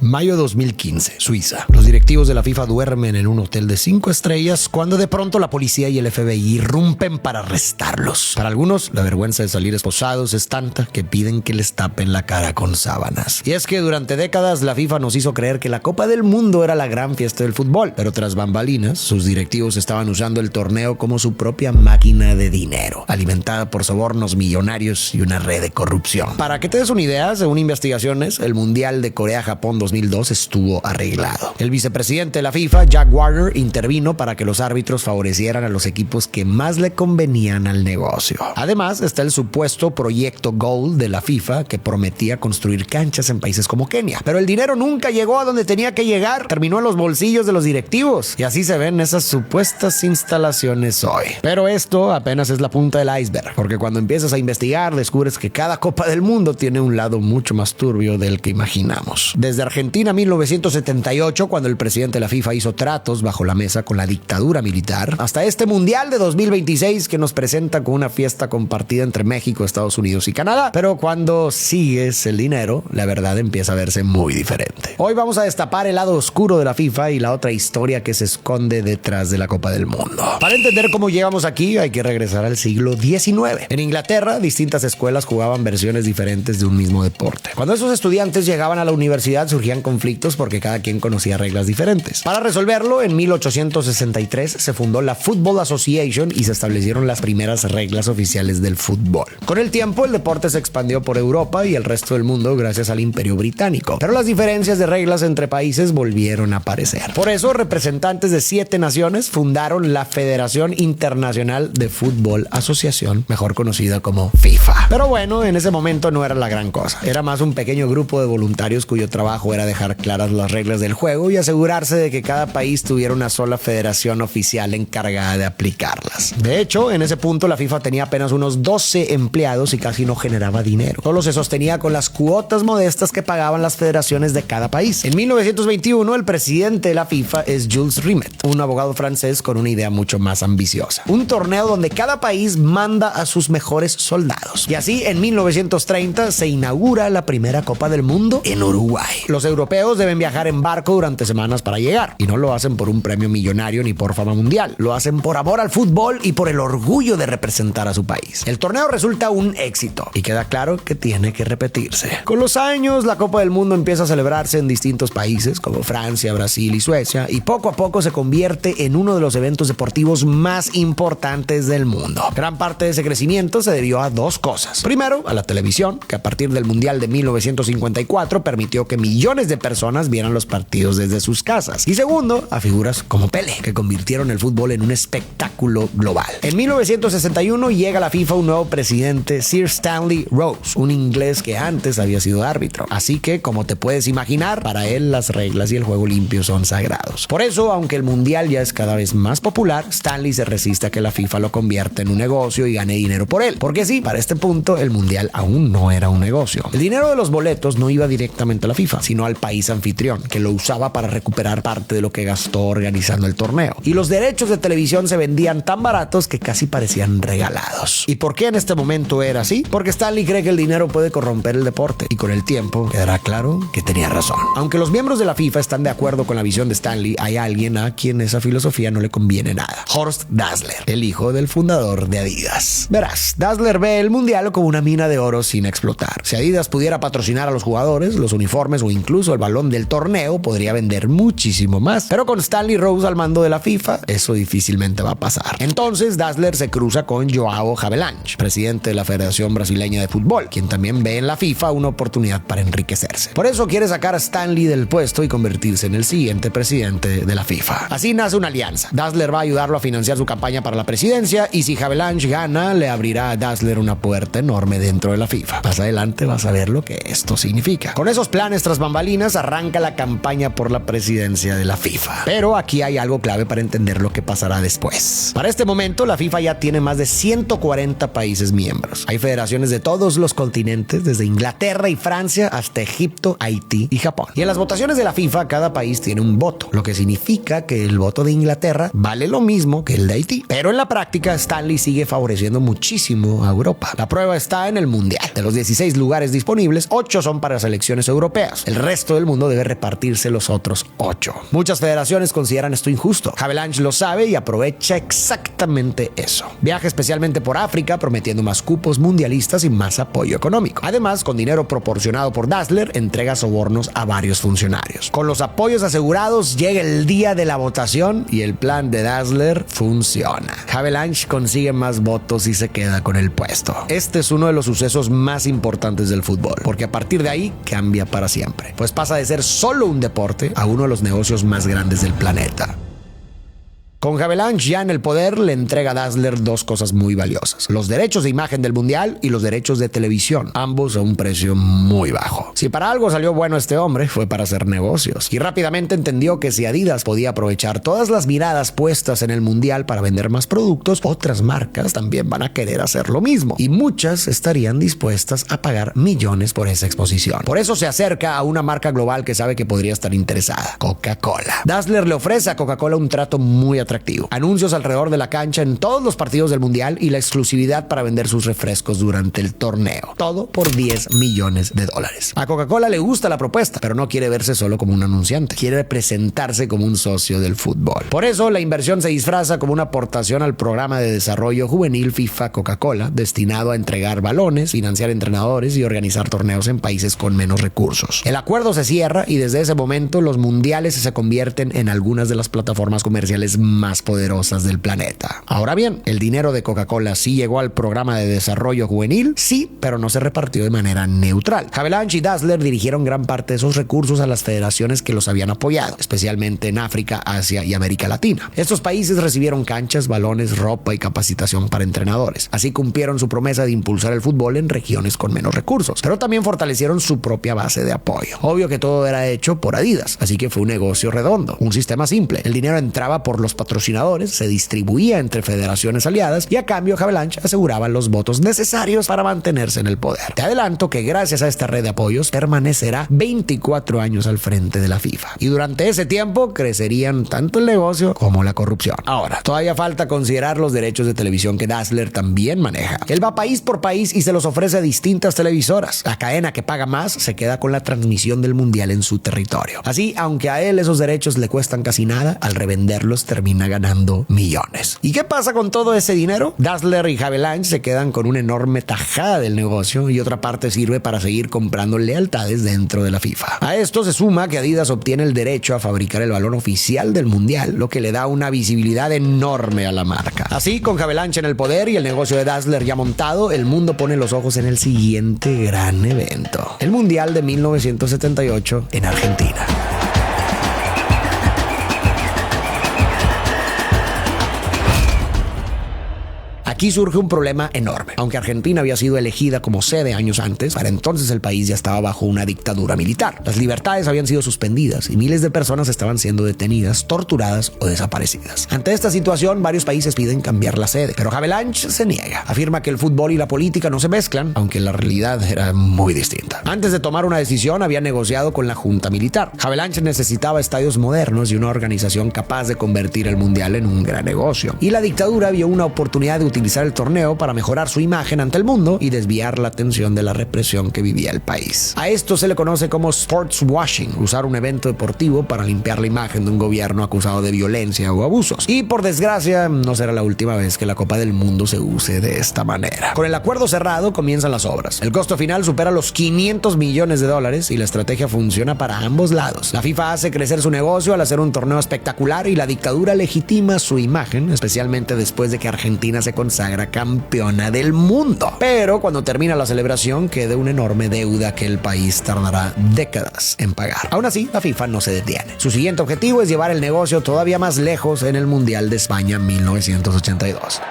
Mayo 2015, Suiza. Los directivos de la FIFA duermen en un hotel de 5 estrellas cuando de pronto la policía y el FBI irrumpen para arrestarlos. Para algunos, la vergüenza de salir esposados es tanta que piden que les tapen la cara con sábanas. Y es que durante décadas la FIFA nos hizo creer que la Copa del Mundo era la gran fiesta del fútbol, pero tras bambalinas, sus directivos estaban usando el torneo como su propia máquina de dinero, alimentada por sobornos millonarios y una red de corrupción. Para que te des una idea, según investigaciones, el Mundial de Corea-Japón 2002 estuvo arreglado. El vicepresidente de la FIFA, Jack Warner, intervino para que los árbitros favorecieran a los equipos que más le convenían al negocio. Además, está el supuesto proyecto Goal de la FIFA que prometía construir canchas en países como Kenia. Pero el dinero nunca llegó a donde tenía que llegar, terminó en los bolsillos de los directivos. Y así se ven esas supuestas instalaciones hoy. Pero esto apenas es la punta del iceberg, porque cuando empiezas a investigar descubres que cada Copa del Mundo tiene un lado mucho más turbio del que imaginamos. Desde Argentina 1978, cuando el presidente de la FIFA hizo tratos bajo la mesa con la dictadura militar, hasta este Mundial de 2026 que nos presenta con una fiesta compartida entre México, Estados Unidos y Canadá. Pero cuando sigues el dinero, la verdad empieza a verse muy diferente. Hoy vamos a destapar el lado oscuro de la FIFA y la otra historia que se esconde detrás de la Copa del Mundo. Para entender cómo llegamos aquí hay que regresar al siglo XIX. En Inglaterra, distintas escuelas jugaban versiones diferentes de un mismo deporte. Cuando esos estudiantes llegaban a la universidad surgían conflictos porque cada quien conocía reglas diferentes. Para resolverlo, en 1863 se fundó la Football Association y se establecieron las primeras reglas oficiales del fútbol. Con el tiempo, el deporte se expandió por Europa y el resto del mundo gracias al Imperio Británico. Pero las diferencias de reglas entre países volvieron a aparecer. Por eso, representantes de 7 naciones fundaron la Federación Internacional de Fútbol Asociación, mejor conocida como FIFA. Pero bueno, en ese momento no era la gran cosa. Era más un pequeño grupo de voluntarios cuyo trabajo era dejar claras las reglas del juego y asegurarse de que cada país tuviera una sola federación oficial encargada de aplicarlas. De hecho, en ese punto la FIFA tenía apenas unos 12 empleados y casi no generaba dinero. Solo se sostenía con las cuotas modestas que pagaban las federaciones de cada país. En 1921, el presidente de la FIFA es Jules Rimet, un abogado francés con una idea mucho más ambiciosa. Un torneo donde cada país manda a sus mejores soldados. Y así, en 1930, se inaugura la primera Copa del Mundo en Uruguay. Los europeos deben viajar en barco durante semanas para llegar. Y no lo hacen por un premio millonario ni por fama mundial. Lo hacen por amor al fútbol y por el orgullo de representar a su país. El torneo resulta un éxito y queda claro que tiene que repetirse. Con los años, la Copa del Mundo empieza a celebrarse en distintos países como Francia, Brasil y Suecia, y poco a poco se convierte en uno de los eventos deportivos más importantes del mundo. Gran parte de ese crecimiento se debió a 2 cosas. Primero, a la televisión, que a partir del Mundial de 1954 permitió que millones de personas vieran los partidos desde sus casas. Y segundo, a figuras como Pelé, que convirtieron el fútbol en un espectáculo global. En 1961 llega a la FIFA un nuevo presidente, Sir Stanley Rose, un inglés que antes había sido árbitro. Así que, como te puedes imaginar, para él las reglas y el juego limpio son sagrados. Por eso, aunque el Mundial ya es cada vez más popular, Stanley se resiste a que la FIFA lo convierta en un negocio y gane dinero por él. Porque sí, para este punto, el Mundial aún no era un negocio. El dinero de los boletos no iba directamente a la FIFA, sino al país anfitrión, que lo usaba para recuperar parte de lo que gastó organizando el torneo. Y los derechos de televisión se vendían tan baratos que casi parecían regalados. ¿Y por qué en este momento era así? Porque Stanley cree que el dinero puede corromper el deporte, y con el tiempo quedará claro que tenía razón. Aunque los miembros de la FIFA están de acuerdo con la visión de Stanley, hay alguien a quien esa filosofía no le conviene nada: Horst Dassler, el hijo del fundador de Adidas. Verás, Dassler ve el mundial como una mina de oro sin explotar. Si Adidas pudiera patrocinar a los jugadores, los uniformes o incluso el balón del torneo, podría vender muchísimo más. Pero con Stanley Rose al mando de la FIFA, eso difícilmente va a pasar. Entonces Dassler se cruza con João Havelange, presidente de la Federación Brasileña de Fútbol, quien también ve en la FIFA una oportunidad para enriquecerse. Por eso quiere sacar a Stanley del puesto y convertirse en el siguiente presidente de la FIFA. Así nace una alianza. Dassler va a ayudarlo a financiar su campaña para la presidencia, y si Havelange gana, le abrirá a Dassler una puerta enorme dentro de la FIFA. Más adelante vas a ver lo que esto significa. Con esos planes tras bambalinas arranca la campaña por la presidencia de la FIFA. Pero aquí hay algo clave para entender lo que pasará después. Para este momento, la FIFA ya tiene más de 140 países miembros. Hay federaciones de todos los continentes, desde Inglaterra y Francia hasta Egipto, Haití y Japón. Y en las votaciones de la FIFA, cada país tiene un voto, lo que significa que el voto de Inglaterra vale lo mismo que el de Haití. Pero en la práctica, Stanley sigue favoreciendo muchísimo a Europa. La prueba está en el Mundial. De los 16 lugares disponibles, 8 son para selecciones europeas. El resto resto del mundo debe repartirse los otros 8. Muchas federaciones consideran esto injusto. Havelange lo sabe y aprovecha exactamente eso. Viaja especialmente por África, prometiendo más cupos mundialistas y más apoyo económico. Además, con dinero proporcionado por Dazzler, entrega sobornos a varios funcionarios. Con los apoyos asegurados, llega el día de la votación y el plan de Dazzler funciona. Havelange consigue más votos y se queda con el puesto. Este es uno de los sucesos más importantes del fútbol, porque a partir de ahí cambia para siempre, pues pasa de ser solo un deporte a uno de los negocios más grandes del planeta. Con Havelange ya en el poder, le entrega a Dazzler dos cosas muy valiosas: los derechos de imagen del mundial y los derechos de televisión, ambos a un precio muy bajo. Si para algo salió bueno este hombre, fue para hacer negocios, y rápidamente entendió que si Adidas podía aprovechar todas las miradas puestas en el mundial para vender más productos, otras marcas también van a querer hacer lo mismo, y muchas estarían dispuestas a pagar millones por esa exposición. Por eso se acerca a una marca global que sabe que podría estar interesada: Coca-Cola. Dazzler le ofrece a Coca-Cola un trato muy atractivo: anuncios alrededor de la cancha en todos los partidos del mundial y la exclusividad para vender sus refrescos durante el torneo. Todo por $10 millones. A Coca-Cola le gusta la propuesta, pero no quiere verse solo como un anunciante. Quiere presentarse como un socio del fútbol. Por eso, la inversión se disfraza como una aportación al programa de desarrollo juvenil FIFA Coca-Cola, destinado a entregar balones, financiar entrenadores y organizar torneos en países con menos recursos. El acuerdo se cierra y desde ese momento los mundiales se convierten en algunas de las plataformas comerciales más poderosas del planeta. Ahora bien, ¿el dinero de Coca-Cola sí llegó al programa de desarrollo juvenil? Sí, pero no se repartió de manera neutral. Havelange y Dazzler dirigieron gran parte de esos recursos a las federaciones que los habían apoyado, especialmente en África, Asia y América Latina. Estos países recibieron canchas, balones, ropa y capacitación para entrenadores. Así cumplieron su promesa de impulsar el fútbol en regiones con menos recursos, pero también fortalecieron su propia base de apoyo. Obvio que todo era hecho por Adidas, así que fue un negocio redondo, un sistema simple. El dinero entraba por los patrocinadores, se distribuía entre federaciones aliadas y a cambio Havelange aseguraba los votos necesarios para mantenerse en el poder. Te adelanto que gracias a esta red de apoyos permanecerá 24 años al frente de la FIFA, y durante ese tiempo crecerían tanto el negocio como la corrupción. Ahora, todavía falta considerar los derechos de televisión que Dazzler también maneja. Él va país por país y se los ofrece a distintas televisoras. La cadena que paga más se queda con la transmisión del mundial en su territorio. Así, aunque a él esos derechos le cuestan casi nada, al revenderlos termina ganando millones. ¿Y qué pasa con todo ese dinero? Dazzler y Havelange se quedan con una enorme tajada del negocio y otra parte sirve para seguir comprando lealtades dentro de la FIFA. A esto se suma que Adidas obtiene el derecho a fabricar el balón oficial del mundial, lo que le da una visibilidad enorme a la marca. Así, con Havelange en el poder y el negocio de Dazzler ya montado, el mundo pone los ojos en el siguiente gran evento: el Mundial de 1978 en Argentina. Aquí surge un problema enorme. Aunque Argentina había sido elegida como sede años antes, para entonces el país ya estaba bajo una dictadura militar. Las libertades habían sido suspendidas y miles de personas estaban siendo detenidas, torturadas o desaparecidas. Ante esta situación, varios países piden cambiar la sede, pero Havelange se niega. Afirma que el fútbol y la política no se mezclan, aunque la realidad era muy distinta. Antes de tomar una decisión, había negociado con la junta militar. Havelange necesitaba estadios modernos y una organización capaz de convertir el mundial en un gran negocio. Y la dictadura vio una oportunidad de utilizar el torneo para mejorar su imagen ante el mundo y desviar la atención de la represión que vivía el país. A esto se le conoce como sports washing, usar un evento deportivo para limpiar la imagen de un gobierno acusado de violencia o abusos. Y por desgracia, no será la última vez que la Copa del Mundo se use de esta manera. Con el acuerdo cerrado, comienzan las obras. El costo final supera los $500 millones y la estrategia funciona para ambos lados. La FIFA hace crecer su negocio al hacer un torneo espectacular y la dictadura legitima su imagen, especialmente después de que Argentina se consagra campeona del mundo. Pero cuando termina la celebración, queda una enorme deuda que el país tardará décadas en pagar. Aún así, la FIFA no se detiene. Su siguiente objetivo es llevar el negocio todavía más lejos en el Mundial de España 1982.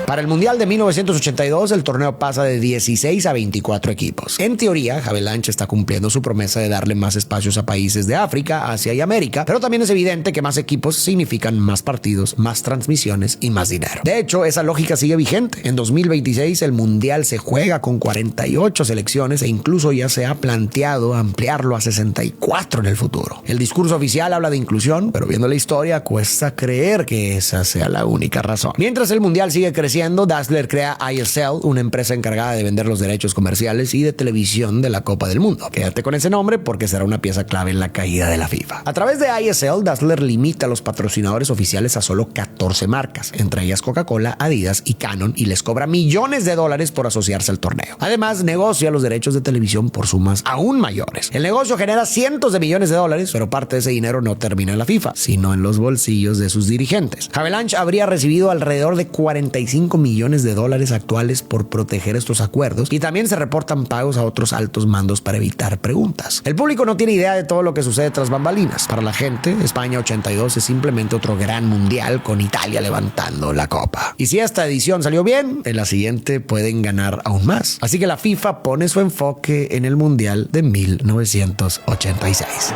Para el Mundial de 1982, el torneo pasa de 16 a 24 equipos. En teoría, Havelange está cumpliendo su promesa de darle más espacios a países de África, Asia y América, pero también es evidente que más equipos significan más partidos, más transmisiones y más dinero. De hecho, esa lógica sigue vigente. En 2026, el Mundial se juega con 48 selecciones e incluso ya se ha planteado ampliarlo a 64 en el futuro. El discurso oficial habla de inclusión, pero viendo la historia, cuesta creer que esa sea la única razón. Mientras el Mundial sigue creciendo, creciendo, Dassler crea ISL, una empresa encargada de vender los derechos comerciales y de televisión de la Copa del Mundo. Quédate con ese nombre porque será una pieza clave en la caída de la FIFA. A través de ISL, Dassler limita a los patrocinadores oficiales a solo 14 marcas, entre ellas Coca-Cola, Adidas y Canon, y les cobra millones de dólares por asociarse al torneo. Además, negocia los derechos de televisión por sumas aún mayores. El negocio genera cientos de millones de dólares, pero parte de ese dinero no termina en la FIFA, sino en los bolsillos de sus dirigentes. Havelange habría recibido alrededor de 45 millones de dólares actuales por proteger estos acuerdos, y también se reportan pagos a otros altos mandos para evitar preguntas. El público no tiene idea de todo lo que sucede tras bambalinas. Para la gente, España 82 es simplemente otro gran mundial con Italia levantando la copa. Y si esta edición salió bien, en la siguiente pueden ganar aún más. Así que la FIFA pone su enfoque en el mundial de 1986.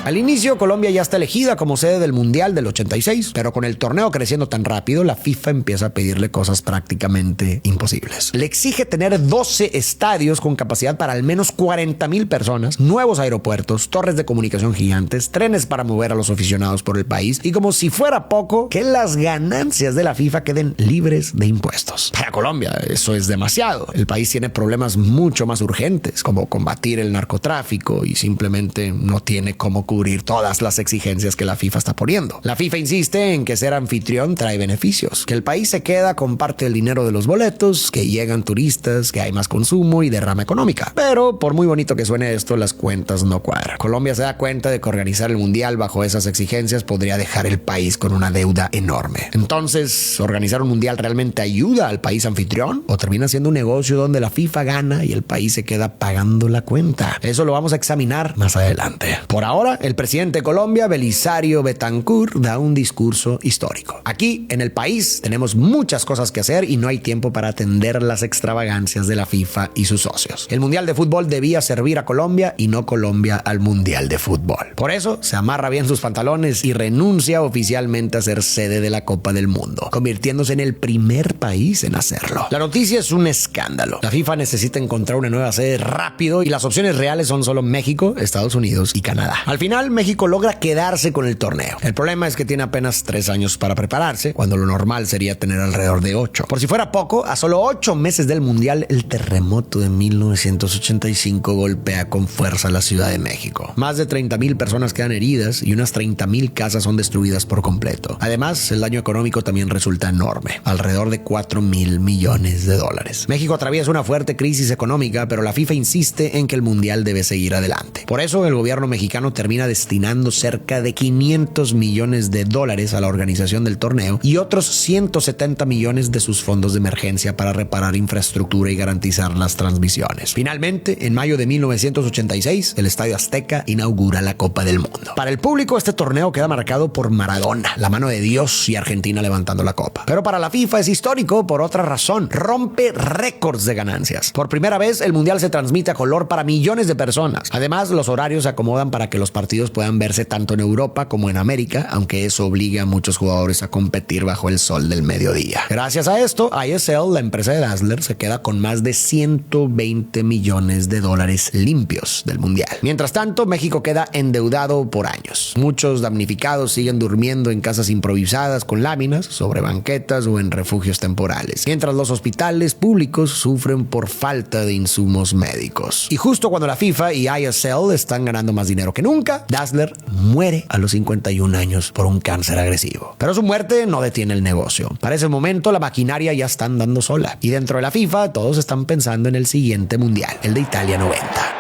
Al inicio, Colombia ya está elegida como sede del Mundial del 86, pero con el torneo creciendo tan rápido, la FIFA empieza a pedirle cosas prácticamente imposibles. Le exige tener 12 estadios con capacidad para al menos 40,000 personas, nuevos aeropuertos, torres de comunicación gigantes, trenes para mover a los aficionados por el país, y como si fuera poco, que las ganancias de la FIFA queden libres de impuestos. Para Colombia, eso es demasiado. El país tiene problemas mucho más urgentes, como combatir el narcotráfico, y simplemente no tiene cómo cubrir todas las exigencias que la FIFA está poniendo. La FIFA insiste en que ser anfitrión trae beneficios, que el país se queda con parte del dinero de los boletos, que llegan turistas, que hay más consumo y derrama económica. Pero por muy bonito que suene esto, las cuentas no cuadran. Colombia se da cuenta de que organizar el mundial bajo esas exigencias podría dejar el país con una deuda enorme. Entonces, ¿organizar un mundial realmente ayuda al país anfitrión? ¿O termina siendo un negocio donde la FIFA gana y el país se queda pagando la cuenta? Eso lo vamos a examinar más adelante. Por ahora, el presidente de Colombia, Belisario Betancur, da un discurso histórico. Aquí, en el país, tenemos muchas cosas que hacer y no hay tiempo para atender las extravagancias de la FIFA y sus socios. El Mundial de Fútbol debía servir a Colombia y no Colombia al Mundial de Fútbol. Por eso, se amarra bien sus pantalones y renuncia oficialmente a ser sede de la Copa del Mundo, convirtiéndose en el primer país en hacerlo. La noticia es un escándalo. La FIFA necesita encontrar una nueva sede rápido y las opciones reales son solo México, Estados Unidos y Canadá. Al final, México logra quedarse con el torneo. El problema es que tiene apenas 3 años para prepararse, cuando lo normal sería tener alrededor de 8. Por si fuera poco, a solo 8 meses del Mundial, el terremoto de 1985 golpea con fuerza la Ciudad de México. Más de 30,000 personas quedan heridas y unas 30,000 casas son destruidas por completo. Además, el daño económico también resulta enorme, alrededor de 4,000 millones de dólares. México atraviesa una fuerte crisis económica, pero la FIFA insiste en que el Mundial debe seguir adelante. Por eso, el gobierno mexicano termina destinando cerca de 500 millones de dólares a la organización del torneo y otros 170 millones de sus fondos de emergencia para reparar infraestructura y garantizar las transmisiones. Finalmente, en mayo de 1986, el Estadio Azteca inaugura la Copa del Mundo. Para el público, este torneo queda marcado por Maradona, la mano de Dios y Argentina levantando la copa. Pero para la FIFA es histórico por otra razón. Rompe récords de ganancias. Por primera vez, el Mundial se transmite a color para millones de personas. Además, los horarios se acomodan para que los partidos puedan verse tanto en Europa como en América, aunque eso obliga a muchos jugadores a competir bajo el sol del mediodía. Gracias a esto, ISL, la empresa de Dassler, se queda con más de 120 millones de dólares limpios del Mundial. Mientras tanto, México queda endeudado por años. Muchos damnificados siguen durmiendo en casas improvisadas con láminas, sobre banquetas o en refugios temporales, mientras los hospitales públicos sufren por falta de insumos médicos. Y justo cuando la FIFA y ISL están ganando más dinero que nunca, Dassler muere a los 51 años por un cáncer agresivo. Pero su muerte no detiene el negocio. Para ese momento, la maquinaria ya está andando sola. Y dentro de la FIFA, todos están pensando en el siguiente mundial, el de Italia 90.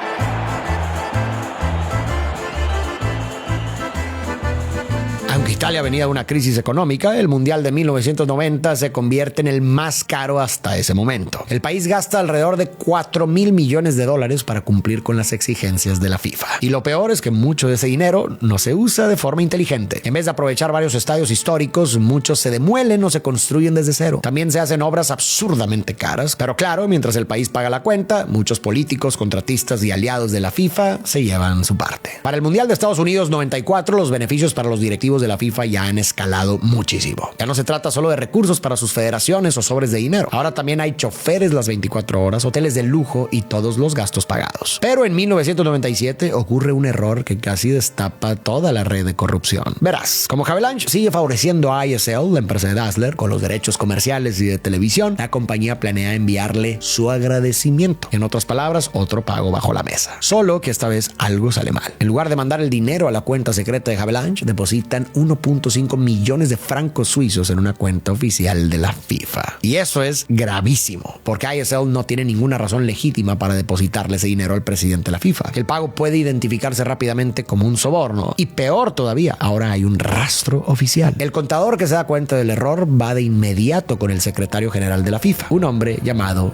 Aunque Italia venía de una crisis económica, el Mundial de 1990 se convierte en el más caro hasta ese momento. El país gasta alrededor de 4,000 millones de dólares para cumplir con las exigencias de la FIFA. Y lo peor es que mucho de ese dinero no se usa de forma inteligente. En vez de aprovechar varios estadios históricos, muchos se demuelen o se construyen desde cero. También se hacen obras absurdamente caras, pero claro, mientras el país paga la cuenta, muchos políticos, contratistas y aliados de la FIFA se llevan su parte. Para el Mundial de Estados Unidos 94, los beneficios para los directivos de la FIFA FIFA ya han escalado muchísimo. Ya no se trata solo de recursos para sus federaciones o sobres de dinero. Ahora también hay choferes las 24 horas, hoteles de lujo y todos los gastos pagados. Pero en 1997 ocurre un error que casi destapa toda la red de corrupción. Verás, como Havelange sigue favoreciendo a ISL, la empresa de Dazzler, con los derechos comerciales y de televisión, la compañía planea enviarle su agradecimiento. En otras palabras, otro pago bajo la mesa. Solo que esta vez algo sale mal. En lugar de mandar el dinero a la cuenta secreta de Havelange, depositan 1.5 millones de francos suizos en una cuenta oficial de la FIFA. Y eso es gravísimo, porque ISL no tiene ninguna razón legítima para depositarle ese dinero al presidente de la FIFA. El pago puede identificarse rápidamente como un soborno. Y peor todavía, ahora hay un rastro oficial. El contador que se da cuenta del error va de inmediato con el secretario general de la FIFA, un hombre llamado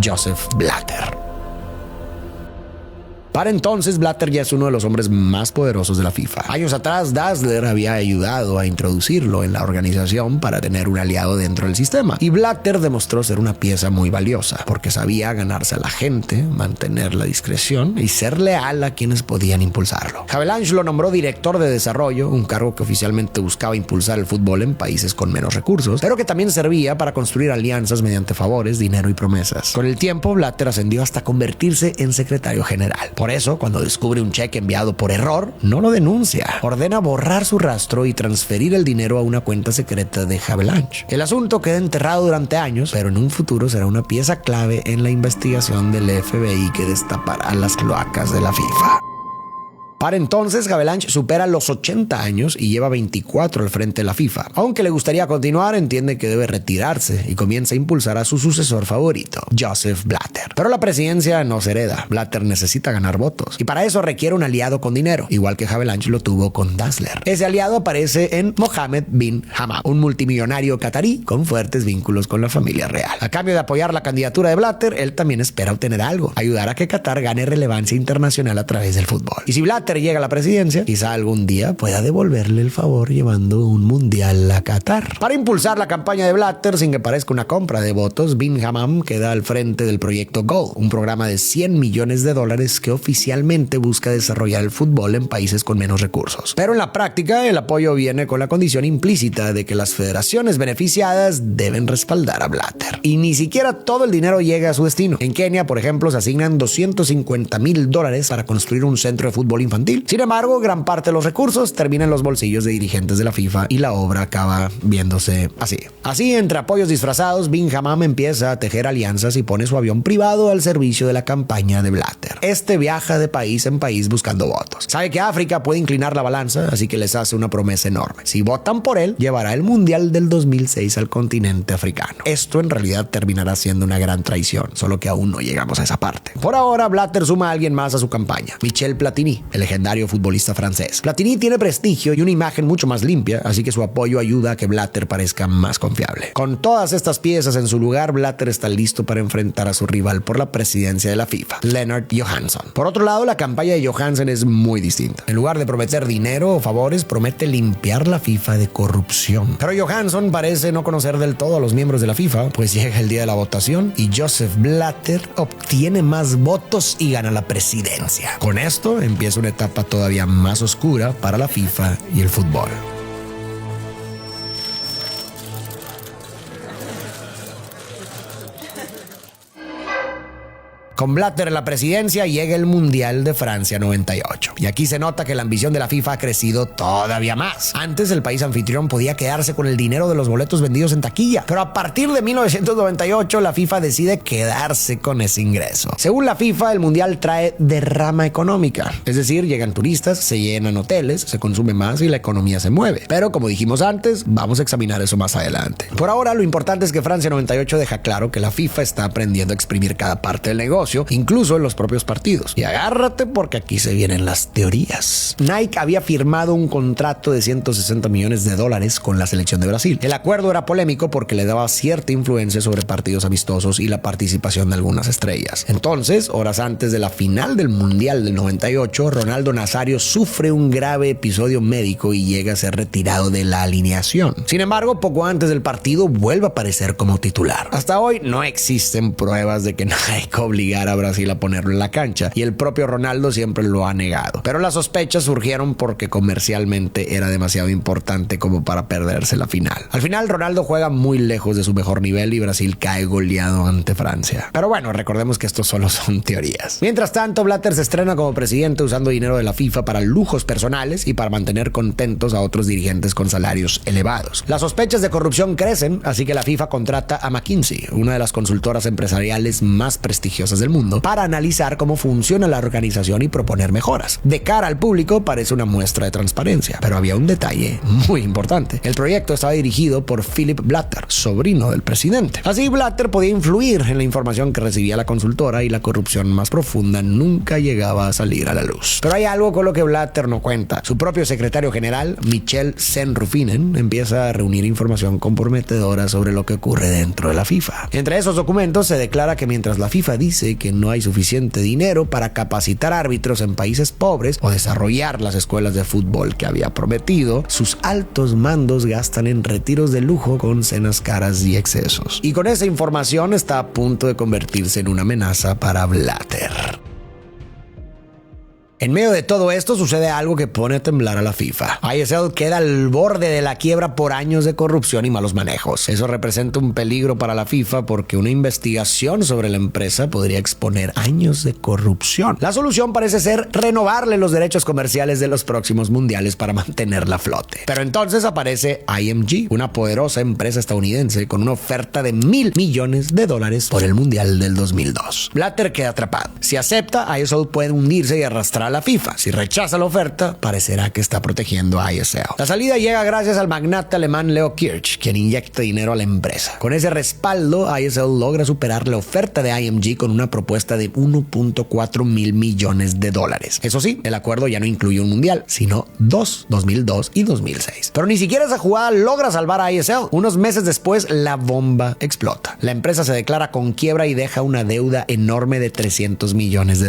Joseph Blatter. Para entonces, Blatter ya es uno de los hombres más poderosos de la FIFA. Años atrás, Dazzler había ayudado a introducirlo en la organización para tener un aliado dentro del sistema. Y Blatter demostró ser una pieza muy valiosa, porque sabía ganarse a la gente, mantener la discreción y ser leal a quienes podían impulsarlo. Havelange lo nombró director de desarrollo, un cargo que oficialmente buscaba impulsar el fútbol en países con menos recursos, pero que también servía para construir alianzas mediante favores, dinero y promesas. Con el tiempo, Blatter ascendió hasta convertirse en secretario general. Por eso, cuando descubre un cheque enviado por error, no lo denuncia. Ordena borrar su rastro y transferir el dinero a una cuenta secreta de Havelange. El asunto queda enterrado durante años, pero en un futuro será una pieza clave en la investigación del FBI que destapará las cloacas de la FIFA. Para entonces, Havelange supera los 80 años y lleva 24 al frente de la FIFA. Aunque le gustaría continuar, entiende que debe retirarse y comienza a impulsar a su sucesor favorito, Joseph Blatter. Pero la presidencia no se hereda. Blatter necesita ganar votos y para eso requiere un aliado con dinero, igual que Havelange lo tuvo con Dazzler. Ese aliado aparece en Mohammed bin Hamad, un multimillonario catarí con fuertes vínculos con la familia real. A cambio de apoyar la candidatura de Blatter, él también espera obtener algo: ayudar a que Qatar gane relevancia internacional a través del fútbol. Y si Blatter llega a la presidencia, quizá algún día pueda devolverle el favor llevando un mundial a Qatar. Para impulsar la campaña de Blatter sin que parezca una compra de votos, Bin Hammam queda al frente del proyecto GOAL, un programa de $100 millones que oficialmente busca desarrollar el fútbol en países con menos recursos. Pero en la práctica, el apoyo viene con la condición implícita de que las federaciones beneficiadas deben respaldar a Blatter. Y ni siquiera todo el dinero llega a su destino. En Kenia, por ejemplo, se asignan $250,000 para construir un centro de fútbol infantil. Sin embargo, gran parte de los recursos termina en los bolsillos de dirigentes de la FIFA y la obra acaba viéndose así. Así, entre apoyos disfrazados, Bin Hammam empieza a tejer alianzas y pone su avión privado al servicio de la campaña de Blatter. Este viaja de país en país buscando votos. Sabe que África puede inclinar la balanza, así que les hace una promesa enorme. Si votan por él, llevará el Mundial del 2006 al continente africano. Esto en realidad terminará siendo una gran traición, solo que aún no llegamos a esa parte. Por ahora, Blatter suma a alguien más a su campaña: Michel Platini, el legendario futbolista francés. Platini tiene prestigio y una imagen mucho más limpia, así que su apoyo ayuda a que Blatter parezca más confiable. Con todas estas piezas en su lugar, Blatter está listo para enfrentar a su rival por la presidencia de la FIFA, Lennart Johansson. Por otro lado, la campaña de Johansson es muy distinta. En lugar de prometer dinero o favores, promete limpiar la FIFA de corrupción. Pero Johansson parece no conocer del todo a los miembros de la FIFA, pues llega el día de la votación y Joseph Blatter obtiene más votos y gana la presidencia. Con esto empieza una etapa todavía más oscura para la FIFA y el fútbol. Con Blatter en la presidencia llega el Mundial de Francia 98. Y aquí se nota que la ambición de la FIFA ha crecido todavía más. Antes el país anfitrión podía quedarse con el dinero de los boletos vendidos en taquilla, pero a partir de 1998 la FIFA decide quedarse con ese ingreso. Según la FIFA, el Mundial trae derrama económica. Es decir, llegan turistas, se llenan hoteles, se consume más y la economía se mueve. Pero como dijimos antes, vamos a examinar eso más adelante. Por ahora, lo importante es que Francia 98 deja claro que la FIFA está aprendiendo a exprimir cada parte del negocio, incluso en los propios partidos. Y agárrate porque aquí se vienen las teorías. Nike había firmado un contrato de $160 millones con la selección de Brasil. El acuerdo era polémico porque le daba cierta influencia sobre partidos amistosos y la participación de algunas estrellas. Entonces, horas antes de la final del Mundial del 98, Ronaldo Nazario sufre un grave episodio médico y llega a ser retirado de la alineación. Sin embargo, poco antes del partido vuelve a aparecer como titular. Hasta hoy no existen pruebas de que Nike obligara obligar a Brasil a ponerlo en la cancha, y el propio Ronaldo siempre lo ha negado. Pero las sospechas surgieron porque comercialmente era demasiado importante como para perderse la final. Al final, Ronaldo juega muy lejos de su mejor nivel y Brasil cae goleado ante Francia. Pero bueno, recordemos que esto solo son teorías. Mientras tanto, Blatter se estrena como presidente usando dinero de la FIFA para lujos personales y para mantener contentos a otros dirigentes con salarios elevados. Las sospechas de corrupción crecen, así que la FIFA contrata a McKinsey, una de las consultoras empresariales más prestigiosas del mundo, para analizar cómo funciona la organización y proponer mejoras. De cara al público parece una muestra de transparencia, pero había un detalle muy importante. El proyecto estaba dirigido por Philip Blatter, sobrino del presidente. Así, Blatter podía influir en la información que recibía la consultora y la corrupción más profunda nunca llegaba a salir a la luz. Pero hay algo con lo que Blatter no cuenta. Su propio secretario general, Michel Sen-Rufinen, empieza a reunir información comprometedora sobre lo que ocurre dentro de la FIFA. Entre esos documentos se declara que mientras la FIFA dice que no hay suficiente dinero para capacitar árbitros en países pobres o desarrollar las escuelas de fútbol que había prometido, sus altos mandos gastan en retiros de lujo con cenas caras y excesos. Y con esa información está a punto de convertirse en una amenaza para Blatter. En medio de todo esto sucede algo que pone a temblar a la FIFA. ISL queda al borde de la quiebra por años de corrupción y malos manejos. Eso representa un peligro para la FIFA porque una investigación sobre la empresa podría exponer años de corrupción. La solución parece ser renovarle los derechos comerciales de los próximos mundiales para mantenerla a flote. Pero entonces aparece IMG, una poderosa empresa estadounidense con una oferta de $1,000 millones por el mundial del 2002. Blatter queda atrapado. Si acepta, ISL puede hundirse y arrastrar a la FIFA. Si rechaza la oferta, parecerá que está protegiendo a ISL. La salida llega gracias al magnate alemán Leo Kirch, quien inyecta dinero a la empresa. Con ese respaldo, ISL logra superar la oferta de IMG con una propuesta de $1.4 mil millones. Eso sí, el acuerdo ya no incluye un mundial, sino dos, 2002 y 2006. Pero ni siquiera esa jugada logra salvar a ISL. Unos meses después, la bomba explota. La empresa se declara con quiebra y deja una deuda enorme de $300 millones.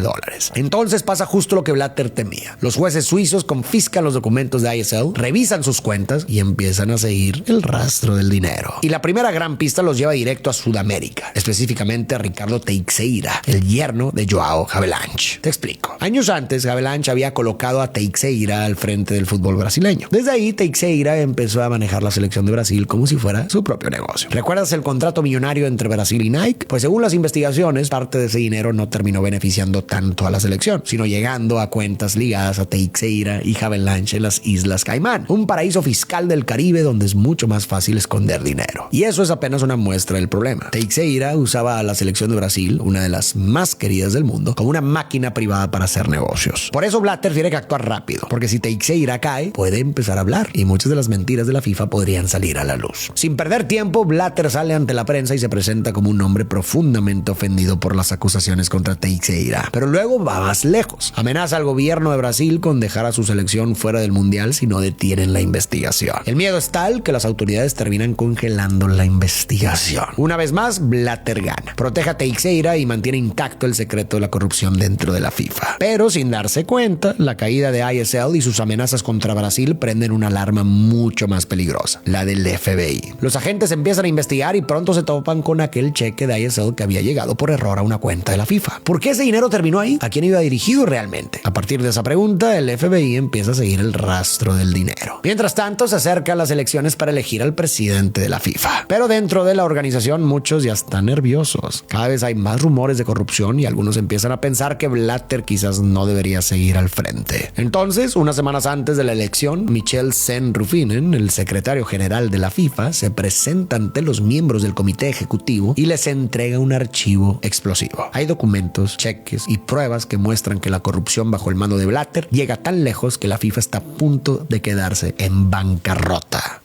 Entonces pasa justo lo que Blatter temía. Los jueces suizos confiscan los documentos de ISL, revisan sus cuentas y empiezan a seguir el rastro del dinero. Y la primera gran pista los lleva directo a Sudamérica, específicamente a Ricardo Teixeira, el yerno de Joao Havelange. Te explico. Años antes, Havelange había colocado a Teixeira al frente del fútbol brasileño. Desde ahí, Teixeira empezó a manejar la selección de Brasil como si fuera su propio negocio. ¿Recuerdas el contrato millonario entre Brasil y Nike? Pues según las investigaciones, parte de ese dinero no terminó beneficiando tanto a la selección, sino llegando a cuentas ligadas a Teixeira y Havelange en las Islas Caimán, un paraíso fiscal del Caribe donde es mucho más fácil esconder dinero. Y eso es apenas una muestra del problema. Teixeira usaba a la selección de Brasil, una de las más queridas del mundo, como una máquina privada para hacer negocios. Por eso Blatter tiene que actuar rápido, porque si Teixeira cae, puede empezar a hablar y muchas de las mentiras de la FIFA podrían salir a la luz. Sin perder tiempo, Blatter sale ante la prensa y se presenta como un hombre profundamente ofendido por las acusaciones contra Teixeira. Pero luego va más lejos. Amenaza al gobierno de Brasil con dejar a su selección fuera del mundial si no detienen la investigación. El miedo es tal que las autoridades terminan congelando la investigación. Una vez más, Blatter gana. Protege a Teixeira y mantiene intacto el secreto de la corrupción dentro de la FIFA. Pero sin darse cuenta, la caída de ISL y sus amenazas contra Brasil prenden una alarma mucho más peligrosa, la del FBI. Los agentes empiezan a investigar y pronto se topan con aquel cheque de ISL que había llegado por error a una cuenta de la FIFA. ¿Por qué ese dinero terminó ahí? ¿A quién iba dirigido realmente? A partir de esa pregunta, el FBI empieza a seguir el rastro del dinero. Mientras tanto, se acercan las elecciones para elegir al presidente de la FIFA. Pero dentro de la organización, muchos ya están nerviosos. Cada vez hay más rumores de corrupción y algunos empiezan a pensar que Blatter quizás no debería seguir al frente. Entonces, unas semanas antes de la elección, Michel Sen-Rufinen, el secretario general de la FIFA, se presenta ante los miembros del comité ejecutivo y les entrega un archivo explosivo. Hay documentos, cheques y pruebas que muestran que la corrupción bajo el mando de Blatter llega tan lejos que la FIFA está a punto de quedarse en bancarrota.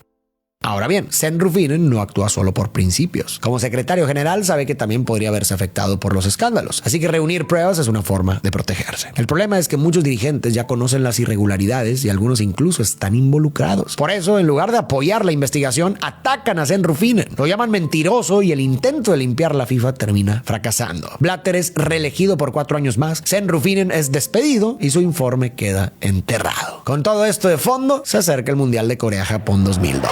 Ahora bien, Sen-Rufinen no actúa solo por principios. Como secretario general sabe que también podría verse afectado por los escándalos, así que reunir pruebas es una forma de protegerse. El problema es que muchos dirigentes ya conocen las irregularidades y algunos incluso están involucrados. Por eso, en lugar de apoyar la investigación, atacan a Sen-Rufinen. Lo llaman mentiroso y el intento de limpiar la FIFA termina fracasando. Blatter es reelegido por 4 años más, Sen-Rufinen es despedido y su informe queda enterrado. Con todo esto de fondo, se acerca el Mundial de Corea-Japón 2002.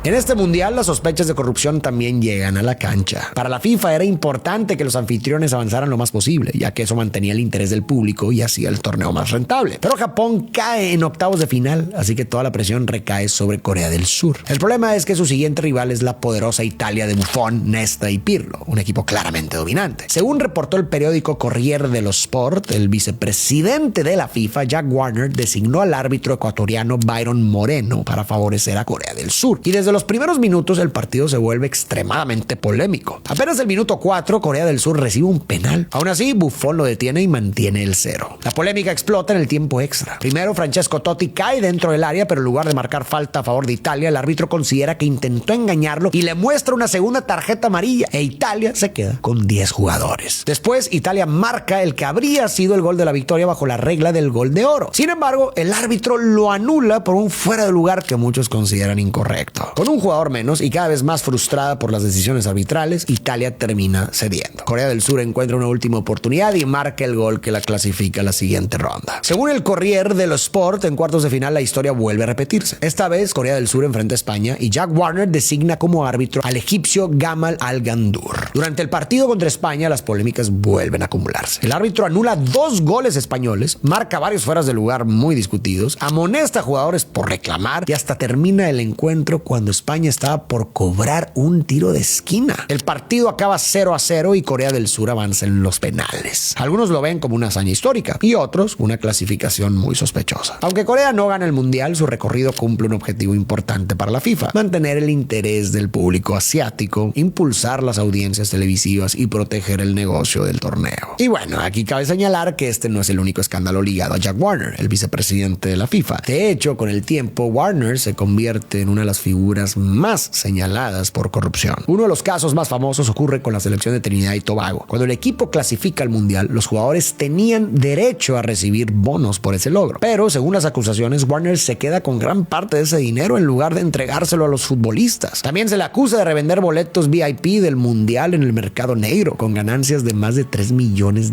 En este mundial, las sospechas de corrupción también llegan a la cancha. Para la FIFA era importante que los anfitriones avanzaran lo más posible, ya que eso mantenía el interés del público y hacía el torneo más rentable. Pero Japón cae en octavos de final, así que toda la presión recae sobre Corea del Sur. El problema es que su siguiente rival es la poderosa Italia de Buffon, Nesta y Pirlo, un equipo claramente dominante. Según reportó el periódico Corriere dello Sport, el vicepresidente de la FIFA, Jack Warner, designó al árbitro ecuatoriano Byron Moreno para favorecer a Corea del Sur. Y desde los primeros minutos el partido se vuelve extremadamente polémico. Apenas el minuto 4, Corea del Sur recibe un penal. Aún así, Buffon lo detiene y mantiene el 0. La polémica explota en el tiempo extra. Primero, Francesco Totti cae dentro del área, pero en lugar de marcar falta a favor de Italia, el árbitro considera que intentó engañarlo y le muestra una segunda tarjeta amarilla, e Italia se queda con 10 jugadores. Después, Italia marca el que habría sido el gol de la victoria bajo la regla del gol de oro. Sin embargo, el árbitro lo anula por un fuera de lugar que muchos consideran incorrecto. Con un jugador menos y cada vez más frustrada por las decisiones arbitrales, Italia termina cediendo. Corea del Sur encuentra una última oportunidad y marca el gol que la clasifica a la siguiente ronda. Según el Corriere dello Sport, en cuartos de final la historia vuelve a repetirse. Esta vez Corea del Sur enfrenta a España y Jack Warner designa como árbitro al egipcio Gamal Al-Gandour. Durante el partido contra España, las polémicas vuelven a acumularse. El árbitro anula 2 goles españoles, marca varios fueras de lugar muy discutidos, amonesta a jugadores por reclamar y hasta termina el encuentro cuando España estaba por cobrar un tiro de esquina. El partido acaba 0-0 y Corea del Sur avanza en los penales. Algunos lo ven como una hazaña histórica y otros una clasificación muy sospechosa. Aunque Corea no gana el mundial, su recorrido cumple un objetivo importante para la FIFA: mantener el interés del público asiático, impulsar las audiencias televisivas y proteger el negocio del torneo. Y bueno, aquí cabe señalar que este no es el único escándalo ligado a Jack Warner, el vicepresidente de la FIFA. De hecho, con el tiempo, Warner se convierte en una de las figuras más señaladas por corrupción. Uno de los casos más famosos ocurre con la selección de Trinidad y Tobago. Cuando el equipo clasifica al mundial, los jugadores tenían derecho a recibir bonos por ese logro. Pero, según las acusaciones, Warner se queda con gran parte de ese dinero en lugar de entregárselo a los futbolistas. También se le acusa de revender boletos VIP del mundial en el mercado negro, con ganancias de más de $3 millones.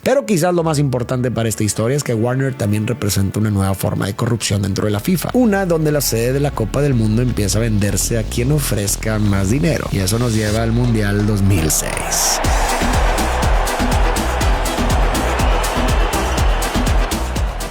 Pero quizás lo más importante para esta historia es que Warner también representa una nueva forma de corrupción dentro de la FIFA. Una donde la sede de la Copa del Mundo empieza a venderse a quien ofrezca más dinero. Y eso nos lleva al Mundial 2006.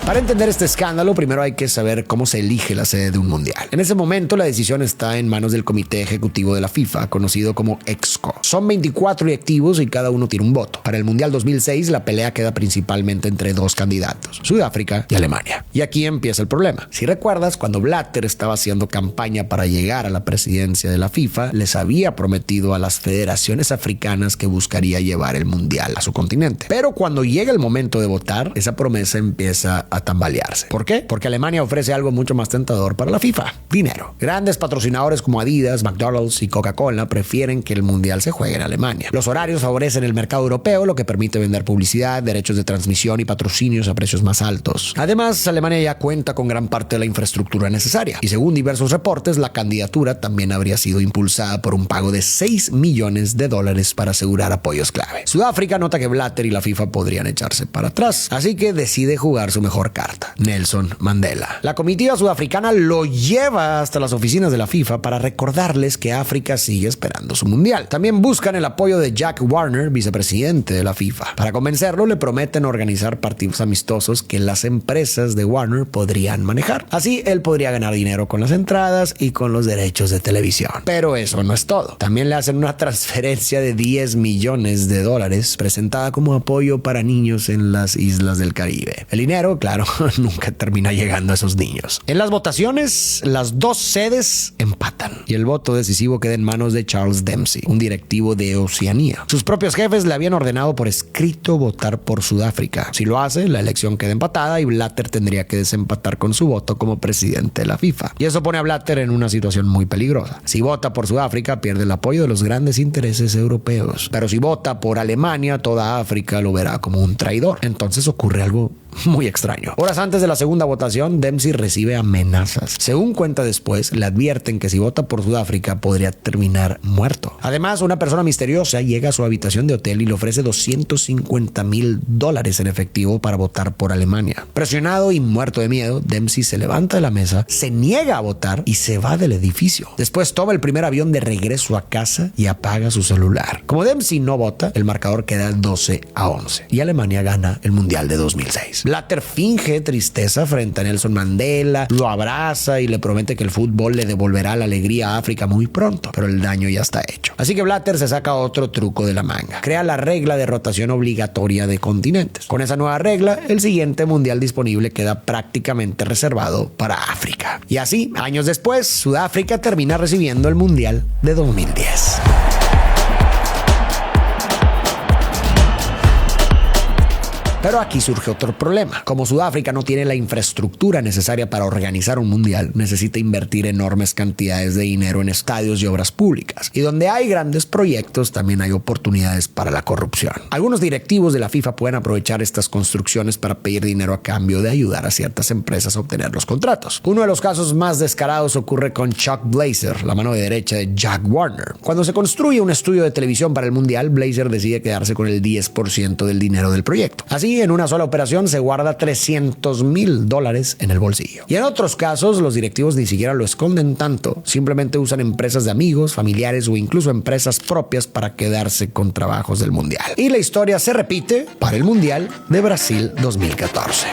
Para entender este escándalo, primero hay que saber cómo se elige la sede de un mundial. En ese momento, la decisión está en manos del Comité Ejecutivo de la FIFA, conocido como EXCO. Son 24 directivos y cada uno tiene un voto. Para el Mundial 2006, la pelea queda principalmente entre 2 candidatos, Sudáfrica y Alemania. Y aquí empieza el problema. Si recuerdas, cuando Blatter estaba haciendo campaña para llegar a la presidencia de la FIFA, les había prometido a las federaciones africanas que buscaría llevar el mundial a su continente. Pero cuando llega el momento de votar, esa promesa empieza a tambalearse. ¿Por qué? Porque Alemania ofrece algo mucho más tentador para la FIFA: dinero. Grandes patrocinadores como Adidas, McDonald's y Coca-Cola prefieren que el mundial se juegue en Alemania. Los horarios favorecen el mercado europeo, lo que permite vender publicidad, derechos de transmisión y patrocinios a precios más altos. Además, Alemania ya cuenta con gran parte de la infraestructura necesaria, y según diversos reportes, la candidatura también habría sido impulsada por un pago de $6 millones para asegurar apoyos clave. Sudáfrica nota que Blatter y la FIFA podrían echarse para atrás, así que decide jugar su mejor carta: Nelson Mandela. La comitiva sudafricana lo lleva hasta las oficinas de la FIFA para recordarles que África sigue esperando su mundial. También buscan el apoyo de Jack Warner, vicepresidente de la FIFA. Para convencerlo, le prometen organizar partidos amistosos que las empresas de Warner podrían manejar. Así, él podría ganar dinero con las entradas y con los derechos de televisión. Pero eso no es todo. También le hacen una transferencia de $10 millones presentada como apoyo para niños en las islas del Caribe. El dinero, claro, nunca termina llegando a esos niños. En las votaciones, las 2 sedes empatan y el voto decisivo queda en manos de Charles Dempsey, un directivo de Oceanía. Sus propios jefes le habían ordenado por escrito votar por Sudáfrica. Si lo hace, la elección queda empatada y Blatter tendría que desempatar con su voto como presidente de la FIFA. Y eso pone a Blatter en una situación muy peligrosa. Si vota por Sudáfrica, pierde el apoyo de los grandes intereses europeos. Pero si vota por Alemania, toda África lo verá como un traidor. Entonces ocurre algo muy extraño. Horas antes de la segunda votación, Dempsey recibe amenazas. Según cuenta después, le advierten que si vota por Sudáfrica podría terminar muerto. Además, una persona misteriosa llega a su habitación de hotel y le ofrece $250,000 en efectivo para votar por Alemania. Presionado y muerto de miedo, Dempsey se levanta de la mesa, se niega a votar y se va del edificio. Después toma el primer avión de regreso a casa y apaga su celular. Como Dempsey no vota, el marcador queda 12-11 y Alemania gana el Mundial de 2006. Blatter finge tristeza frente a Nelson Mandela, lo abraza y le promete que el fútbol le devolverá la alegría a África muy pronto, pero el daño ya está hecho. Así que Blatter se saca otro truco de la manga. Crea la regla de rotación obligatoria de continentes. Con esa nueva regla, el siguiente mundial disponible queda prácticamente reservado para África. Y así, años después, Sudáfrica termina recibiendo el Mundial de 2010. Pero aquí surge otro problema. Como Sudáfrica no tiene la infraestructura necesaria para organizar un mundial, necesita invertir enormes cantidades de dinero en estadios y obras públicas. Y donde hay grandes proyectos, también hay oportunidades para la corrupción. Algunos directivos de la FIFA pueden aprovechar estas construcciones para pedir dinero a cambio de ayudar a ciertas empresas a obtener los contratos. Uno de los casos más descarados ocurre con Chuck Blazer, la mano derecha de Jack Warner. Cuando se construye un estudio de televisión para el mundial, Blazer decide quedarse con el 10% del dinero del proyecto. Así, en una sola operación se guarda $300,000 en el bolsillo. Y en otros casos, los directivos ni siquiera lo esconden tanto, simplemente usan empresas de amigos, familiares o incluso empresas propias para quedarse con trabajos del mundial. Y la historia se repite para el Mundial de Brasil 2014.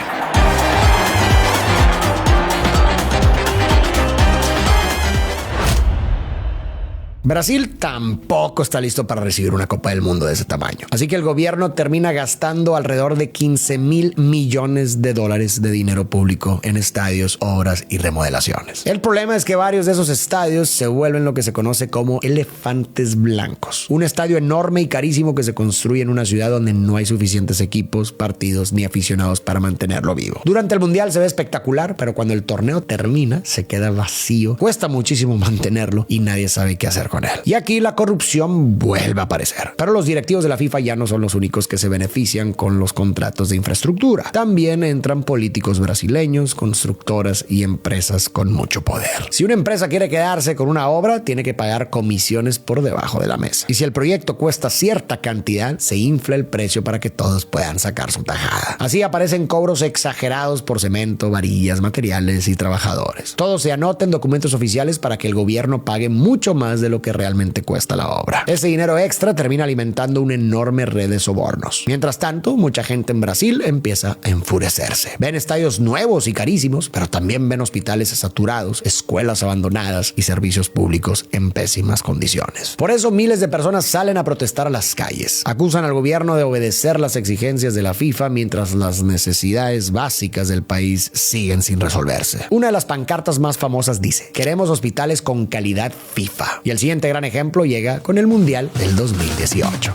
Brasil tampoco está listo para recibir una Copa del Mundo de ese tamaño. Así que el gobierno termina gastando alrededor de $15,000 millones de dinero público en estadios, obras y remodelaciones. El problema es que varios de esos estadios se vuelven lo que se conoce como elefantes blancos. Un estadio enorme y carísimo que se construye en una ciudad donde no hay suficientes equipos, partidos ni aficionados para mantenerlo vivo. Durante el Mundial se ve espectacular, pero cuando el torneo termina se queda vacío. Cuesta muchísimo mantenerlo y nadie sabe qué hacer con él. Y aquí la corrupción vuelve a aparecer. Pero los directivos de la FIFA ya no son los únicos que se benefician con los contratos de infraestructura. También entran políticos brasileños, constructoras y empresas con mucho poder. Si una empresa quiere quedarse con una obra, tiene que pagar comisiones por debajo de la mesa. Y si el proyecto cuesta cierta cantidad, se infla el precio para que todos puedan sacar su tajada. Así aparecen cobros exagerados por cemento, varillas, materiales y trabajadores. Todo se anota en documentos oficiales para que el gobierno pague mucho más de lo que realmente cuesta la obra. Ese dinero extra termina alimentando una enorme red de sobornos. Mientras tanto, mucha gente en Brasil empieza a enfurecerse. Ven estadios nuevos y carísimos, pero también ven hospitales saturados, escuelas abandonadas y servicios públicos en pésimas condiciones. Por eso miles de personas salen a protestar a las calles. Acusan al gobierno de obedecer las exigencias de la FIFA mientras las necesidades básicas del país siguen sin resolverse. Una de las pancartas más famosas dice: "Queremos hospitales con calidad FIFA". Y el siguiente gran ejemplo llega con el Mundial del 2018.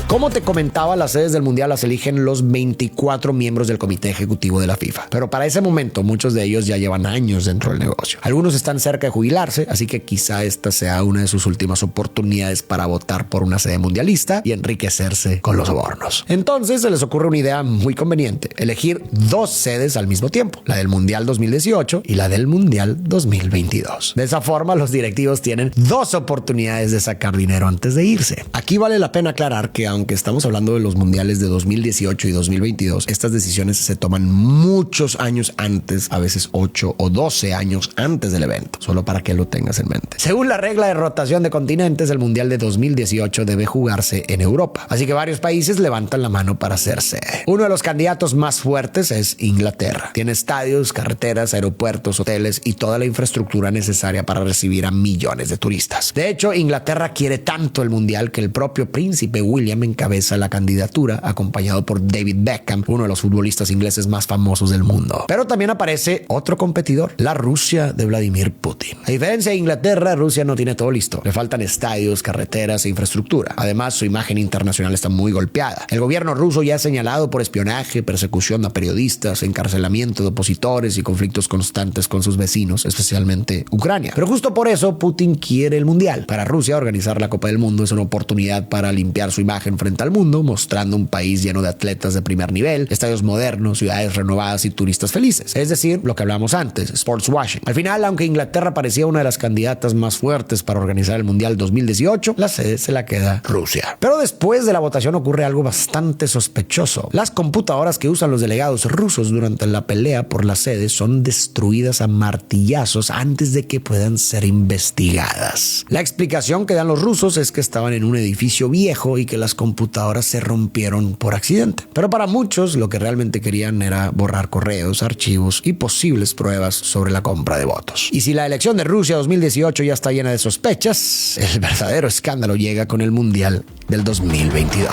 Como te comentaba, las sedes del Mundial las eligen los 24 miembros del Comité Ejecutivo de la FIFA. Pero para ese momento, muchos de ellos ya llevan años dentro del negocio. Algunos están cerca de jubilarse, así que quizá esta sea una de sus últimas oportunidades para votar por una sede mundialista y enriquecerse con los sobornos. Entonces se les ocurre una idea muy conveniente: elegir dos sedes al mismo tiempo, la del Mundial 2018 y la del Mundial 2022. De esa forma, los directivos tienen dos oportunidades de sacar dinero antes de irse. Aquí vale la pena aclarar que aunque estamos hablando de los mundiales de 2018 y 2022, estas decisiones se toman muchos años antes, a veces 8 o 12 años antes del evento, solo para que lo tengas en mente. Según la regla de rotación de continentes, el mundial de 2018 debe jugarse en Europa, así que varios países levantan la mano para ser sede. Uno de los candidatos más fuertes es Inglaterra. Tiene estadios, carreteras, aeropuertos, hoteles y toda la infraestructura necesaria para recibir a millones de turistas. De hecho, Inglaterra quiere tanto el mundial que el propio príncipe William encabeza la candidatura, acompañado por David Beckham, uno de los futbolistas ingleses más famosos del mundo. Pero también aparece otro competidor, la Rusia de Vladimir Putin. A diferencia de Inglaterra, Rusia no tiene todo listo. Le faltan estadios, carreteras e infraestructura. Además, su imagen internacional está muy golpeada. El gobierno ruso ya es señalado por espionaje, persecución a periodistas, encarcelamiento de opositores y conflictos constantes con sus vecinos, especialmente Ucrania. Pero justo por eso Putin quiere el Mundial. Para Rusia, organizar la Copa del Mundo es una oportunidad para limpiar su imagen frente al mundo, mostrando un país lleno de atletas de primer nivel, estadios modernos, ciudades renovadas y turistas felices. Es decir, lo que hablamos antes, sports washing. Al final, aunque Inglaterra parecía una de las candidatas más fuertes para organizar el Mundial 2018, la sede se la queda Rusia. Pero después de la votación ocurre algo bastante sospechoso. Las computadoras que usan los delegados rusos durante la pelea por la sede son destruidas a martillazos antes de que puedan ser investigadas. La explicación que dan los rusos es que estaban en un edificio viejo y que las computadoras se rompieron por accidente. Pero para muchos lo que realmente querían era borrar correos, archivos y posibles pruebas sobre la compra de votos. Y si la elección de Rusia 2018 ya está llena de sospechas, el verdadero escándalo llega con el Mundial del 2022.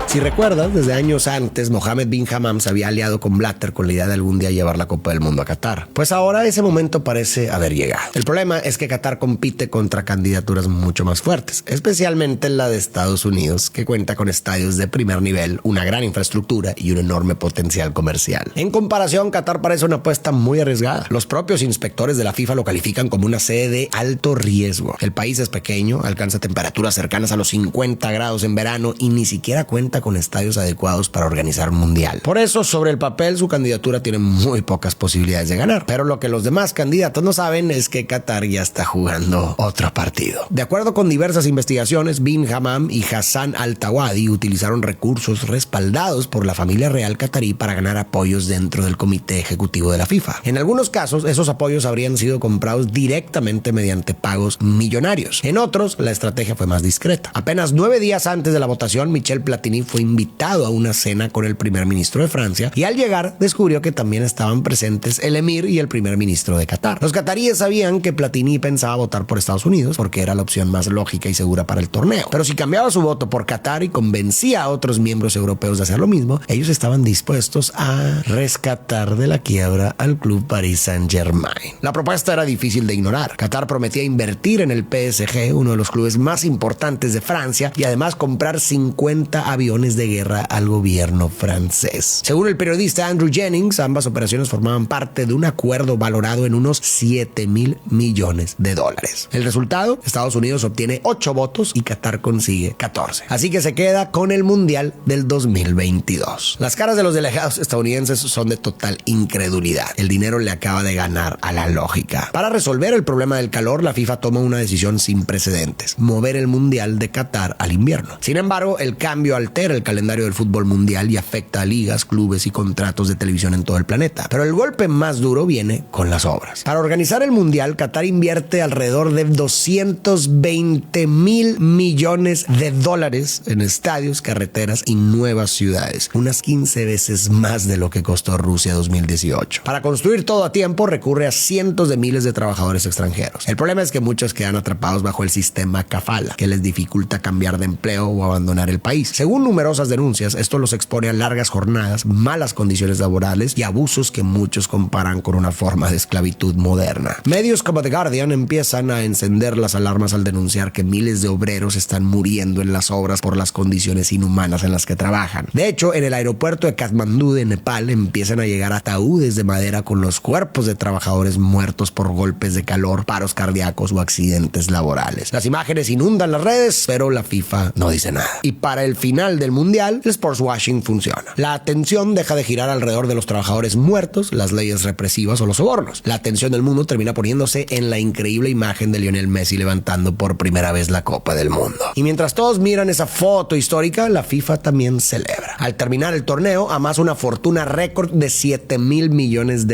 Si recuerdas, desde años antes, Mohammed bin Hammam se había aliado con Blatter con la idea de algún día llevar la Copa del Mundo a Qatar. Pues ahora ese momento parece haber llegado. El problema es que Qatar compite contra candidaturas mucho más fuertes, especialmente la de Estados Unidos, que cuenta con estadios de primer nivel, una gran infraestructura y un enorme potencial comercial. En comparación, Qatar parece una apuesta muy arriesgada. Los propios inspectores de la FIFA lo califican como una sede de alto riesgo. El país es pequeño, alcanza temperaturas cercanas a los 50 grados en verano y ni siquiera cuenta con estadios adecuados para organizar un mundial. Por eso, sobre el papel, su candidatura tiene muy pocas posibilidades de ganar. Pero lo que los demás candidatos no saben es que Qatar ya está jugando otro partido. De acuerdo con diversas investigaciones, bin Hammam y Hassan al-Thawadi utilizaron recursos respaldados por la familia real qatarí para ganar apoyos dentro del comité ejecutivo de la FIFA. En algunos casos, esos apoyos habrían sido comprados directamente mediante pagos millonarios. En otros, la estrategia fue más discreta. Apenas 9 días antes de la votación, Michel Platini fue invitado a una cena con el primer ministro de Francia y al llegar descubrió que también estaban presentes el emir y el primer ministro de Qatar. Los qataríes sabían que Platini pensaba votar por Estados Unidos porque era la opción más lógica y segura para el torneo. Pero si cambiaba su voto por Qatar y convencía a otros miembros europeos de hacer lo mismo, ellos estaban dispuestos a rescatar de la quiebra al club Paris Saint-Germain. La propuesta era difícil de ignorar. Qatar prometía invertir en el PSG, uno de los clubes más importantes de Francia, y además comprar 50 aviones de guerra al gobierno francés. Según el periodista Andrew Jennings, ambas operaciones formaban parte de un acuerdo valorado en unos $7,000 millones. El resultado, Estados Unidos obtiene 8 votos y Qatar consigue 14. Así que se queda con el Mundial del 2022. Las caras de los delegados estadounidenses son de total incredulidad. El dinero le acaba de ganar a la lógica. Para resolver el problema del calor, la FIFA toma una decisión sin precedentes: mover el Mundial de Qatar al invierno. Sin embargo, el cambio altera el calendario del fútbol mundial y afecta a ligas, clubes y contratos de televisión en todo el planeta. Pero el golpe más duro viene con las obras. Para organizar el mundial, Qatar invierte alrededor de $220,000 millones en estadios, carreteras y nuevas ciudades, unas 15 veces más de lo que costó Rusia 2018. Para construir todo a tiempo, recurre a cientos de miles de trabajadores extranjeros. El problema es que muchos quedan atrapados bajo el sistema kafala, que les dificulta cambiar de empleo o abandonar el país. Según numerosas denuncias, esto los expone a largas jornadas, malas condiciones laborales y abusos que muchos comparan con una forma de esclavitud moderna. Medios como The Guardian empiezan a encender las alarmas al denunciar que miles de obreros están muriendo en las obras por las condiciones inhumanas en las que trabajan. De hecho, en el aeropuerto de Katmandú de Nepal empiezan a llegar ataúdes de madera con los cuerpos de trabajadores muertos por golpes de calor, paros cardíacos o accidentes laborales. Las imágenes inundan las redes, pero la FIFA no dice nada. Y para el final del mundial, el sports washing funciona. La atención deja de girar alrededor de los trabajadores muertos, las leyes represivas o los sobornos. La atención del mundo termina poniéndose en la increíble imagen de Lionel Messi levantando por primera vez la Copa del Mundo. Y mientras todos miran esa foto histórica, la FIFA también celebra. Al terminar el torneo, amasa una fortuna récord de $7,000 millones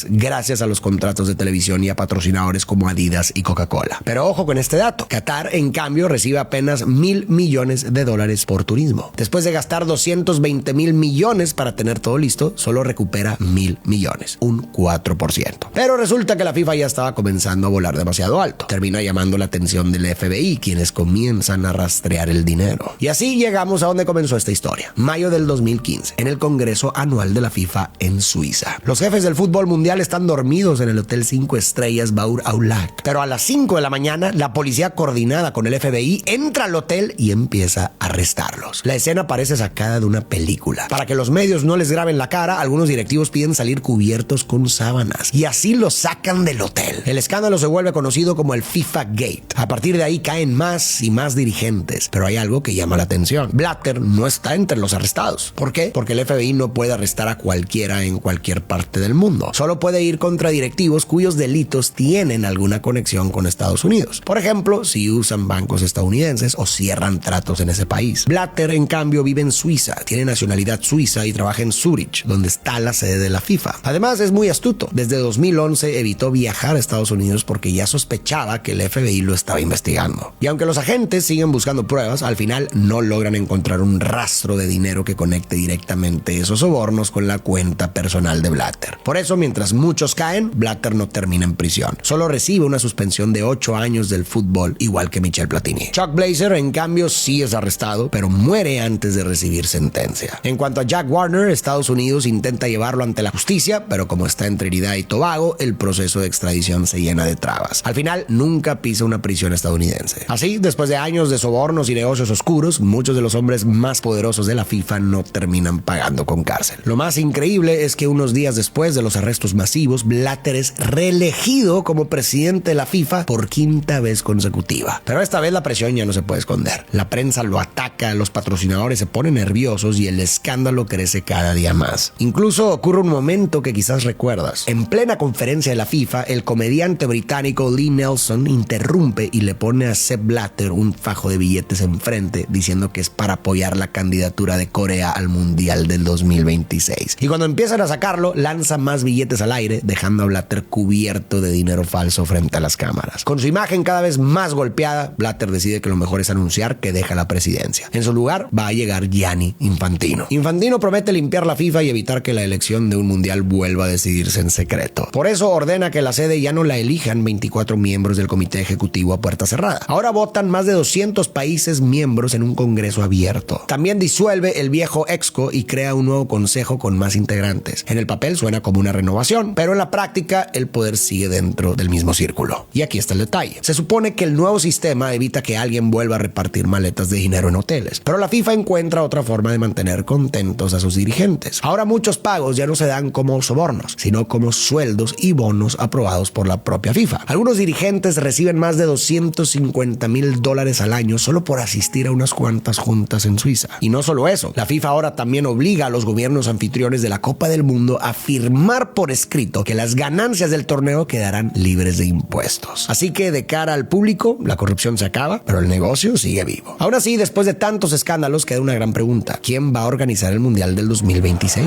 gracias a los contratos de televisión y a patrocinadores como Adidas y Coca-Cola. Pero ojo con este dato: Qatar, en cambio, recibe apenas $1,000 millones por turismo. Después de gastar 220,000 millones para tener todo listo, solo recupera 1,000 millones, un 4%. Pero resulta que la FIFA ya estaba comenzando a volar demasiado alto. Termina llamando la atención del FBI, quienes comienzan a rastrear el dinero. Y así llegamos a donde comenzó esta historia. Mayo del 2015, en el Congreso Anual de la FIFA en Suiza. Los jefes del fútbol mundial están dormidos en el Hotel 5 Estrellas Baur Aulac. Pero a las 5 de la mañana, la policía coordinada con el FBI entra al hotel y empieza a arrestarlos. La escena parece sacada de una película. Para que los medios no les graben la cara, algunos directivos piden salir cubiertos con sábanas y así los sacan del hotel. El escándalo se vuelve conocido como el FIFA Gate. A partir de ahí caen más y más dirigentes, pero hay algo que llama la atención. Blatter no está entre los arrestados. ¿Por qué? Porque el FBI no puede arrestar a cualquiera en cualquier parte del mundo. Solo puede ir contra directivos cuyos delitos tienen alguna conexión con Estados Unidos. Por ejemplo, si usan bancos estadounidenses o cierran tratos en ese país. Blatter, en cambio, vive en Suiza, tiene nacionalidad suiza y trabaja en Zurich, donde está la sede de la FIFA. Además, es muy astuto. Desde 2011 evitó viajar a Estados Unidos porque ya sospechaba que el FBI lo estaba investigando. Y aunque los agentes siguen buscando pruebas, al final no logran encontrar un rastro de dinero que conecte directamente esos sobornos con la cuenta personal de Blatter. Por eso, mientras muchos caen, Blatter no termina en prisión. Solo recibe una suspensión de 8 años del fútbol, igual que Michel Platini. Chuck Blazer, en cambio, sí es arrestado, pero muere antes de recibir sentencia. En cuanto a Jack Warner, Estados Unidos intenta llevarlo ante la justicia, pero como está en Trinidad y Tobago, el proceso de extradición se llena de trabas. Al final, nunca pisa una prisión estadounidense. Así, después de años de sobornos y negocios oscuros, muchos de los hombres más poderosos de la FIFA no terminan pagando con cárcel. Lo más increíble es que unos días después de los arrestos masivos, Blatter es reelegido como presidente de la FIFA por 5ª vez consecutiva. Pero esta vez la presión ya no se puede esconder. La prensa lo ataca, los patrocinadores se ponen nerviosos y el escándalo crece cada día más. Incluso ocurre un momento que quizás recuerdas. En plena conferencia de la FIFA, el comediante británico Lee Nelson interrumpe y le pone a Sepp Blatter un fajo de billetes enfrente, diciendo que es para apoyar la candidatura de Corea al Mundial del 2026. Y cuando empiezan a sacarlo, lanza más billetes al aire, dejando a Blatter cubierto de dinero falso frente a las cámaras. Con su imagen cada vez más golpeada, Blatter decide que lo mejor es anunciar que deja la presidencia. En su lugar va a llegar Gianni Infantino. Infantino promete limpiar la FIFA y evitar que la elección de un mundial vuelva a decidirse en secreto. Por eso ordena que la sede ya no la elijan 24 miembros del comité ejecutivo a puerta cerrada. Ahora votan más de 200 países miembros en un congreso abierto. También disuelve el viejo EXCO y crea un nuevo consejo con más integrantes. En el papel suena como una renovación, pero en la práctica el poder sigue dentro del mismo círculo. Y aquí está el detalle. Se supone que el nuevo sistema evita que alguien vuelva a repartir maletas de dinero en hoteles, pero la FIFA encuentra otra forma de mantener contentos a sus dirigentes. Ahora muchos pagos ya no se dan como sobornos, sino como sueldos y bonos aprobados por la propia FIFA. Algunos dirigentes reciben más de $250,000 al año solo por asistir a unas cuantas juntas en Suiza. Y no solo eso, la FIFA ahora también obliga a los gobiernos anfitriones de la Copa del Mundo a firmar por escrito que las ganancias del torneo quedarán libres de impuestos. Así que de cara al público, la corrupción se acaba, pero el negocio sigue vivo. Aún así, después de tantos escándalos, queda una gran pregunta. ¿Quién va a organizar el Mundial del 2026?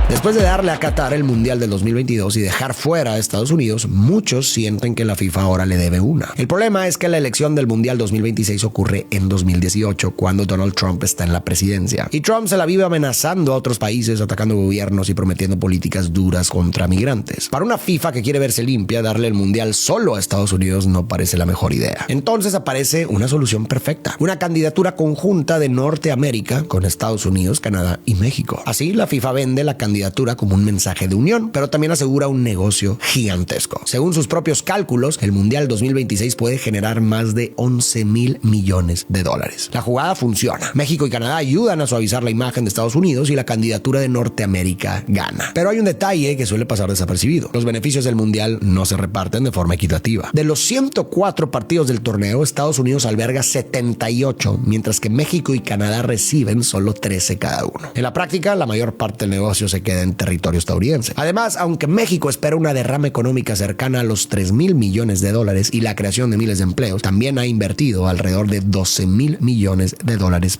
Después de darle a Qatar el Mundial del 2022 y dejar fuera a Estados Unidos, muchos sienten que la FIFA ahora le debe una. El problema es que la elección del Mundial 2026 ocurre en 2018, cuando Donald Trump está en la presidencia. Y Trump se la vive amenazando a otros países, atacando gobiernos y prometiendo políticas duras contra migrantes. Para una FIFA que quiere verse limpia, darle el Mundial solo a Estados Unidos no parece la mejor idea. Entonces aparece una solución perfecta: una candidatura conjunta de Norteamérica con Estados Unidos, Canadá y México. Así, la FIFA vende la candidatura como un mensaje de unión, pero también asegura un negocio gigantesco. Según sus propios cálculos, el Mundial 2026 puede generar más de $11,000 millones. La jugada funciona. México y Canadá ayudan a suavizar la imagen de Estados Unidos y la candidatura de Norteamérica gana. Pero hay un detalle que suele pasar desapercibido. Los beneficios del Mundial no se reparten de forma equitativa. De los 104 partidos del torneo, Estados Unidos alberga 78, mientras que México y Canadá reciben solo 13 cada uno. En la práctica, la mayor parte del negocio se queda en territorio estadounidense. Además, aunque México espera una derrama económica cercana a los $3,000 millones y la creación de miles de empleos, también ha invertido alrededor de $12,000 millones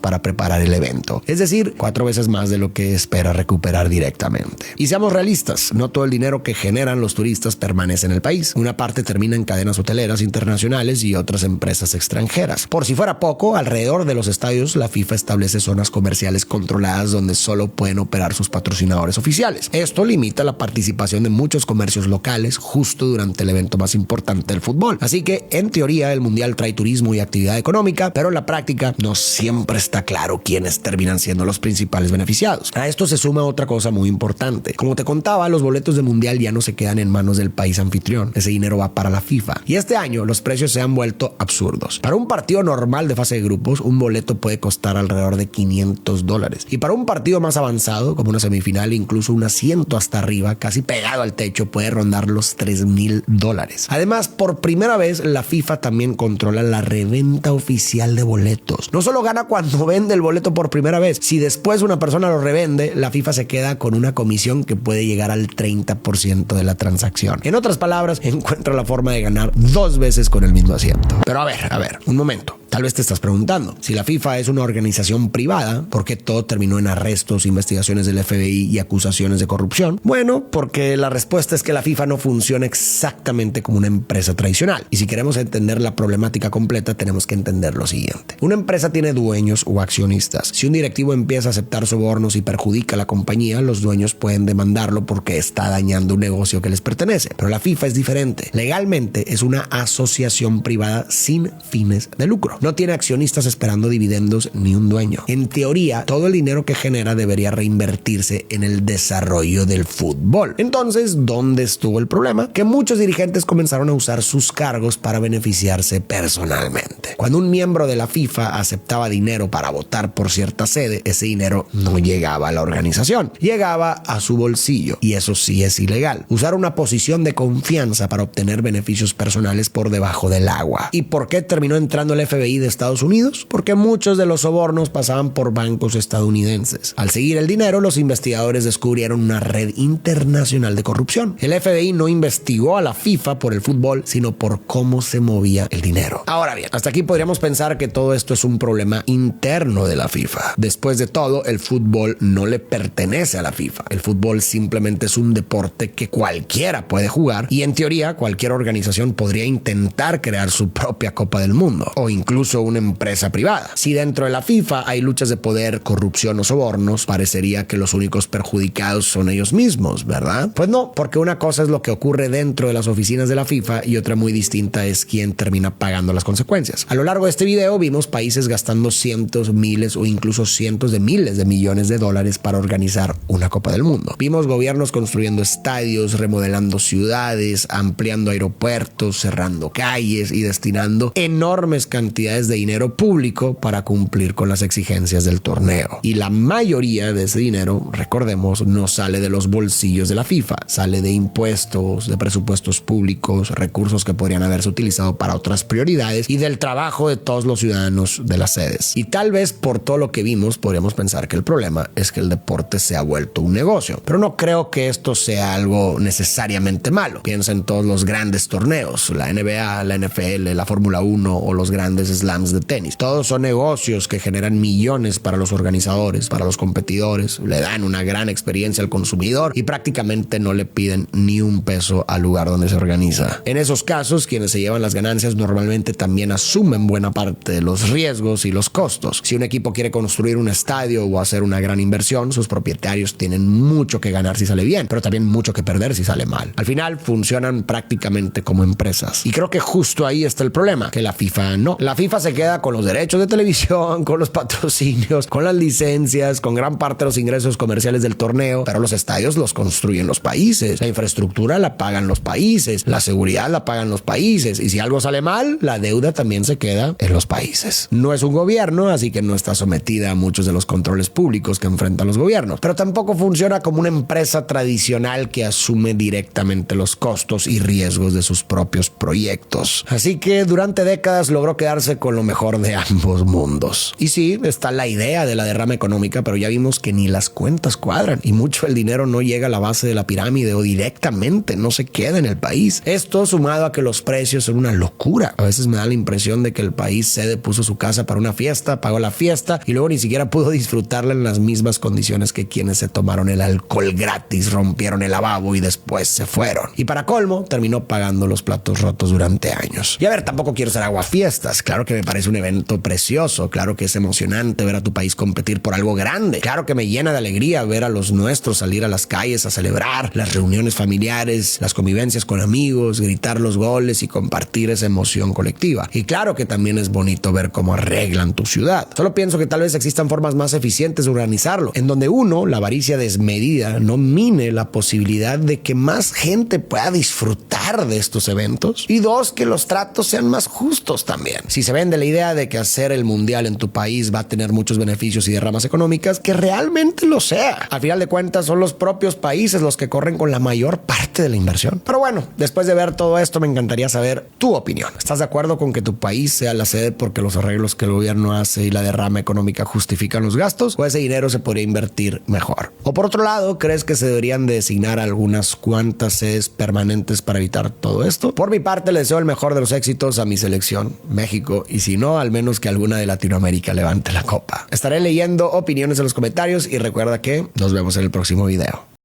para preparar el evento. Es decir, 4 veces más de lo que espera recuperar directamente. Y seamos realistas, no todo el dinero que generan los turistas permanece en el país. Una parte termina en cadenas hoteleras internacionales y otras empresas extranjeras. Por si fuera poco, alrededor de los estadios, la FIFA establece zonas comerciales controladas donde solo pueden operar sus patrocinadores oficiales. Esto limita la participación de muchos comercios locales justo durante el evento más importante del fútbol. Así que, en teoría, el mundial trae turismo y actividad económica, pero en la práctica no siempre está claro quiénes terminan siendo los principales beneficiados. A esto se suma otra cosa muy importante. Como te contaba, los boletos de mundial ya no se quedan en manos del país anfitrión. Ese dinero va para la FIFA. Y este año los precios se han vuelto absurdos. Para un partido normal de fase de grupos, un boleto puede costar alrededor de $500. Y para un partido más avanzado, como una semifinal, incluso un asiento hasta arriba, casi pegado al techo, puede rondar los $3,000. Además, por primera vez, la FIFA también controla la reventa oficial de boletos. No solo gana cuando vende el boleto por primera vez, si después una persona lo revende, la FIFA se queda con una comisión que puede llegar al 30% de la transacción. En otras palabras, encuentra la forma de ganar 2 veces con el mismo asiento. Pero a ver, un momento. Tal vez te estás preguntando, si la FIFA es una organización privada, ¿por qué todo terminó en arrestos, investigaciones del FBI y acusaciones de corrupción? Bueno, porque la respuesta es que la FIFA no funciona exactamente como una empresa tradicional. Y si queremos entender la problemática completa, tenemos que entender lo siguiente. Una empresa tiene dueños o accionistas. Si un directivo empieza a aceptar sobornos y perjudica a la compañía, los dueños pueden demandarlo porque está dañando un negocio que les pertenece. Pero la FIFA es diferente. Legalmente es una asociación privada sin fines de lucro. No tiene accionistas esperando dividendos ni un dueño. En teoría, todo el dinero que genera debería reinvertirse en el desarrollo del fútbol. Entonces, ¿dónde estuvo el problema? Que muchos dirigentes comenzaron a usar sus cargos para beneficiarse personalmente. Cuando un miembro de la FIFA aceptaba dinero para votar por cierta sede, ese dinero no llegaba a la organización, llegaba a su bolsillo. Y eso sí es ilegal. Usar una posición de confianza para obtener beneficios personales por debajo del agua. ¿Y por qué terminó entrando el FBI de Estados Unidos? Porque muchos de los sobornos pasaban por bancos estadounidenses. Al seguir el dinero, los investigadores descubrieron una red internacional de corrupción. El FBI no investigó a la FIFA por el fútbol, sino por cómo se movía el dinero. Ahora bien, hasta aquí podríamos pensar que todo esto es un problema interno de la FIFA. Después de todo, el fútbol no le pertenece a la FIFA. El fútbol simplemente es un deporte que cualquiera puede jugar y en teoría cualquier organización podría intentar crear su propia Copa del Mundo o incluso una empresa privada. Si dentro de la FIFA hay luchas de poder, corrupción o sobornos, parecería que los únicos perjudicados son ellos mismos, ¿verdad? Pues no, porque una cosa es lo que ocurre dentro de las oficinas de la FIFA y otra muy distinta es quién termina pagando las consecuencias. A lo largo de este video vimos países gastando cientos, miles o incluso cientos de miles de millones de dólares para organizar una Copa del Mundo. Vimos gobiernos construyendo estadios, remodelando ciudades, ampliando aeropuertos, cerrando calles y destinando enormes cantidades de dinero público para cumplir con las exigencias del torneo. Y la mayoría de ese dinero, recordemos, no sale de los bolsillos de la FIFA, sale de impuestos, de presupuestos públicos, recursos que podrían haberse utilizado para otras prioridades y del trabajo de todos los ciudadanos de las sedes. Y tal vez por todo lo que vimos podríamos pensar que el problema es que el deporte se ha vuelto un negocio, pero no creo que esto sea algo necesariamente malo. Piensa en todos los grandes torneos, la NBA, la NFL, la Fórmula 1 o los grandes slams de tenis. Todos son negocios que generan millones para los organizadores, para los competidores, le dan una gran experiencia al consumidor y prácticamente no le piden ni un peso al lugar donde se organiza. En esos casos, quienes se llevan las ganancias normalmente también asumen buena parte de los riesgos y los costos. Si un equipo quiere construir un estadio o hacer una gran inversión, sus propietarios tienen mucho que ganar si sale bien, pero también mucho que perder si sale mal. Al final, funcionan prácticamente como empresas. Y creo que justo ahí está el problema, que la FIFA no. La FIFA se queda con los derechos de televisión, con los patrocinios, con las licencias, con gran parte de los ingresos comerciales del torneo, pero los estadios los construyen los países, la infraestructura la pagan los países, la seguridad la pagan los países, y si algo sale mal, la deuda también se queda en los países. No es un gobierno, así que no está sometida a muchos de los controles públicos que enfrentan los gobiernos, pero tampoco funciona como una empresa tradicional que asume directamente los costos y riesgos de sus propios proyectos. Así que durante décadas logró quedarse quedarse con lo mejor de ambos mundos. Y sí, está la idea de la derrama económica, pero ya vimos que ni las cuentas cuadran y mucho el dinero no llega a la base de la pirámide o directamente no se queda en el país. Esto sumado a que los precios son una locura. A veces me da la impresión de que el país sede puso su casa para una fiesta, pagó la fiesta y luego ni siquiera pudo disfrutarla en las mismas condiciones que quienes se tomaron el alcohol gratis, rompieron el lavabo y después se fueron. Y para colmo, terminó pagando los platos rotos durante años. Y a ver, tampoco quiero ser aguafiestas. Claro que me parece un evento precioso. Claro que es emocionante ver a tu país competir por algo grande. Claro que me llena de alegría ver a los nuestros salir a las calles a celebrar las reuniones familiares, las convivencias con amigos, gritar los goles y compartir esa emoción colectiva. Y claro que también es bonito ver cómo arreglan tu ciudad. Solo pienso que tal vez existan formas más eficientes de organizarlo, en donde uno, la avaricia desmedida, no mine la posibilidad de que más gente pueda disfrutar de estos eventos, y dos, que los tratos sean más justos también. Si se vende la idea de que hacer el mundial en tu país va a tener muchos beneficios y derramas económicas, que realmente lo sea. Al final de cuentas son los propios países los que corren con la mayor parte de la inversión. Pero bueno, después de ver todo esto me encantaría saber tu opinión. ¿Estás de acuerdo con que tu país sea la sede porque los arreglos que el gobierno hace y la derrama económica justifican los gastos, o ese dinero se podría invertir mejor? O por otro lado, ¿crees que se deberían de designar algunas cuantas sedes permanentes para evitar todo esto? Por mi parte, le deseo el mejor de los éxitos a mi selección, México, y si no, al menos que alguna de Latinoamérica levante la copa. Estaré leyendo opiniones en los comentarios y recuerda que nos vemos en el próximo video.